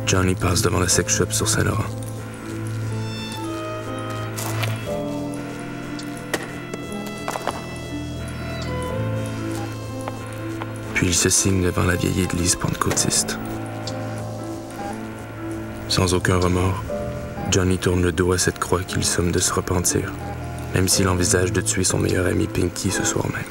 Johnny passe devant la sex shop sur Saint-Laurent. Puis il se signe devant la vieille église pentecôtiste. Sans aucun remords, Johnny tourne le dos à cette croix qu'il somme de se repentir, même s'il envisage de tuer son meilleur ami Pinky ce soir même.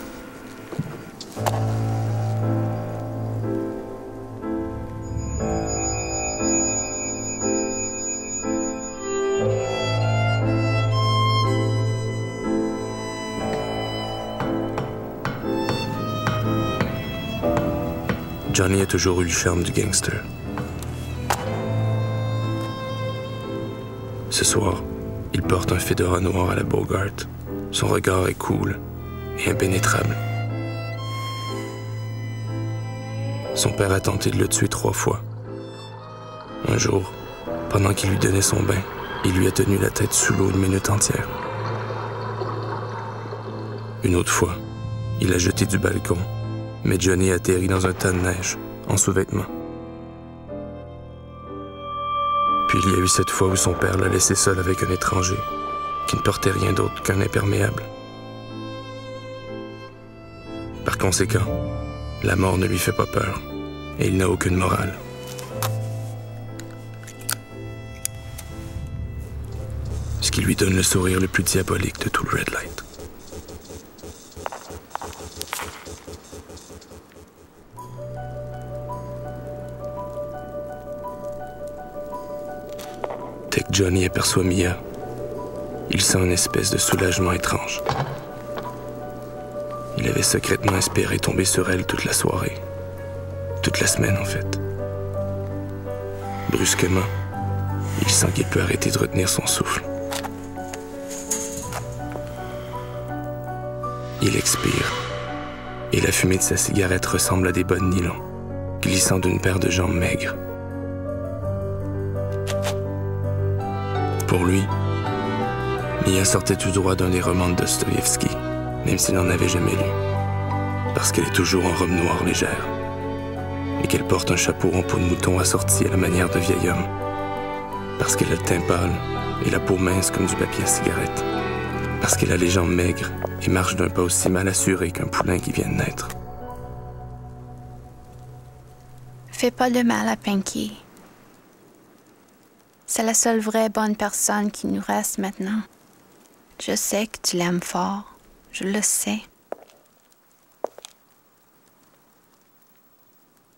Johnny a toujours eu le charme du gangster. Ce soir, il porte un fedora noir à la Bogart. Son regard est cool et impénétrable. Son père a tenté de le tuer 3 fois. Un jour, pendant qu'il lui donnait son bain, il lui a tenu la tête sous l'eau une minute entière. Une autre fois, il a jeté du balcon, mais Johnny a atterri dans un tas de neige, en sous-vêtements. Puis il y a eu cette fois où son père l'a laissé seul avec un étranger, qui ne portait rien d'autre qu'un imperméable. Par conséquent, la mort ne lui fait pas peur, et il n'a aucune morale. Ce qui lui donne le sourire le plus diabolique de tout le Red Light. Dès que Johnny aperçoit Mia, il sent une espèce de soulagement étrange. Il avait secrètement espéré tomber sur elle toute la soirée. Toute la semaine, en fait. Brusquement, il sent qu'il peut arrêter de retenir son souffle. Il expire, et la fumée de sa cigarette ressemble à des bas de nylon, glissant d'une paire de jambes maigres. Pour lui, Mia sortait tout droit d'un des romans de Dostoïevski, même s'il n'en avait jamais lu, parce qu'elle est toujours en robe noire légère, et qu'elle porte un chapeau en peau de mouton assorti à la manière de vieil homme, parce qu'elle a le teint pâle et la peau mince comme du papier à cigarette, parce qu'elle a les jambes maigres et marche d'un pas aussi mal assuré qu'un poulain qui vient de naître. Fais pas de mal à Pinky. C'est la seule vraie bonne personne qui nous reste maintenant. Je sais que tu l'aimes fort. Je le sais.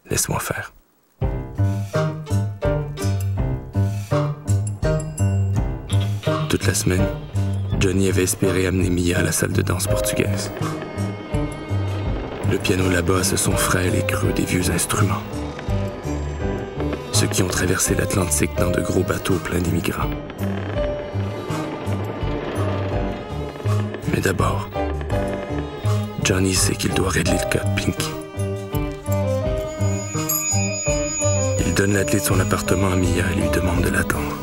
Laisse-moi faire. Toute la semaine, Johnny avait espéré amener Mia à la salle de danse portugaise. Le piano là-bas a ce son frêle et creux des vieux instruments. Ceux qui ont traversé l'Atlantique dans de gros bateaux pleins d'immigrants. Mais d'abord, Johnny sait qu'il doit régler le cas de Pinky. Il donne la clé de son appartement à Mia et lui demande de l'attendre.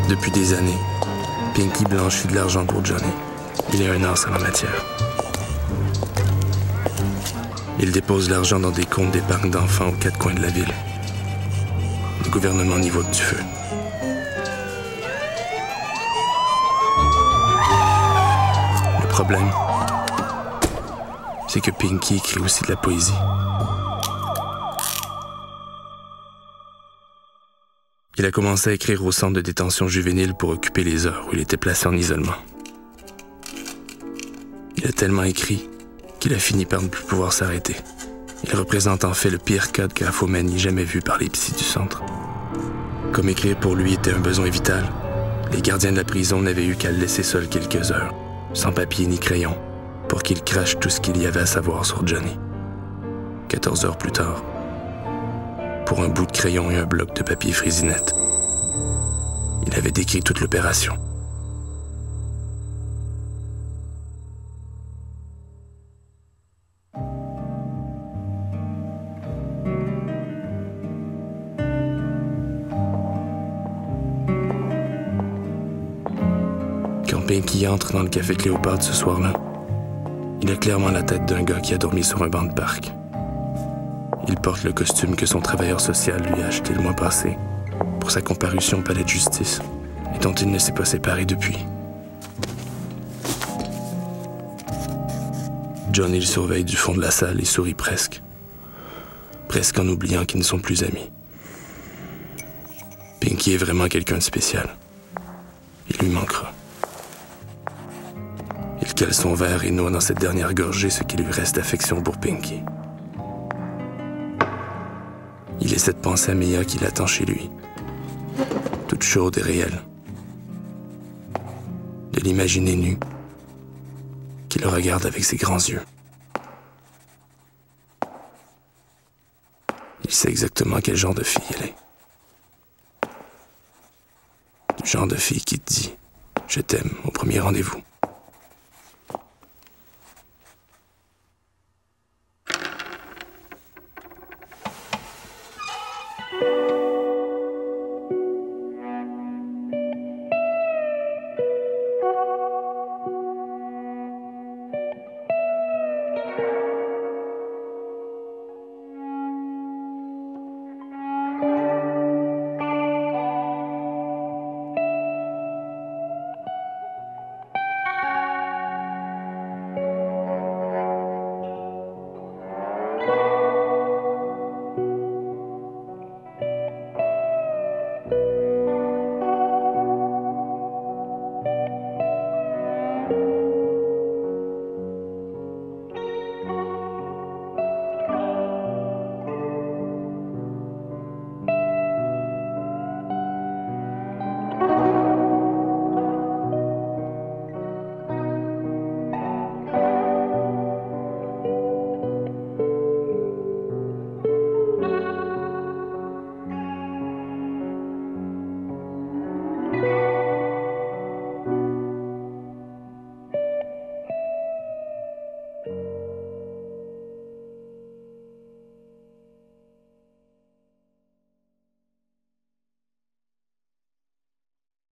Depuis des années, Pinky blanchit de l'argent pour Johnny. Il est un as en la matière. Il dépose l'argent dans des comptes d'épargne d'enfants aux 4 coins de la ville. Le gouvernement n'y vote du feu. Le problème, c'est que Pinky écrit aussi de la poésie. Il a commencé à écrire au centre de détention juvénile pour occuper les heures où il était placé en isolement. Il a tellement écrit qu'il a fini par ne plus pouvoir s'arrêter. Il représente en fait le pire cas de graphomanie jamais vu par les psys du centre. Comme écrire pour lui était un besoin vital, les gardiens de la prison n'avaient eu qu'à le laisser seul quelques heures, sans papier ni crayon, pour qu'il crache tout ce qu'il y avait à savoir sur Johnny. 14 heures plus tard, pour un bout de crayon et un bloc de papier Frésinette, Il avait décrit toute l'opération. Quand Pinky entre dans le café Cléopâtre ce soir-là, il a clairement la tête d'un gars qui a dormi sur un banc de parc. Il porte le costume que son travailleur social lui a acheté le mois passé pour sa comparution au palais de justice et dont il ne s'est pas séparé depuis. Johnny le surveille du fond de la salle et sourit presque. Presque en oubliant qu'ils ne sont plus amis. Pinky est vraiment quelqu'un de spécial. Il lui manquera. Il cale son verre et noie dans cette dernière gorgée ce qui lui reste d'affection pour Pinky. Il essaie de penser à Mia qui l'attend chez lui. Toute chaude et réelle. De l'imaginer nue, qui le regarde avec ses grands yeux. Il sait exactement quel genre de fille elle est. Du genre de fille qui te dit « Je t'aime » au premier rendez-vous.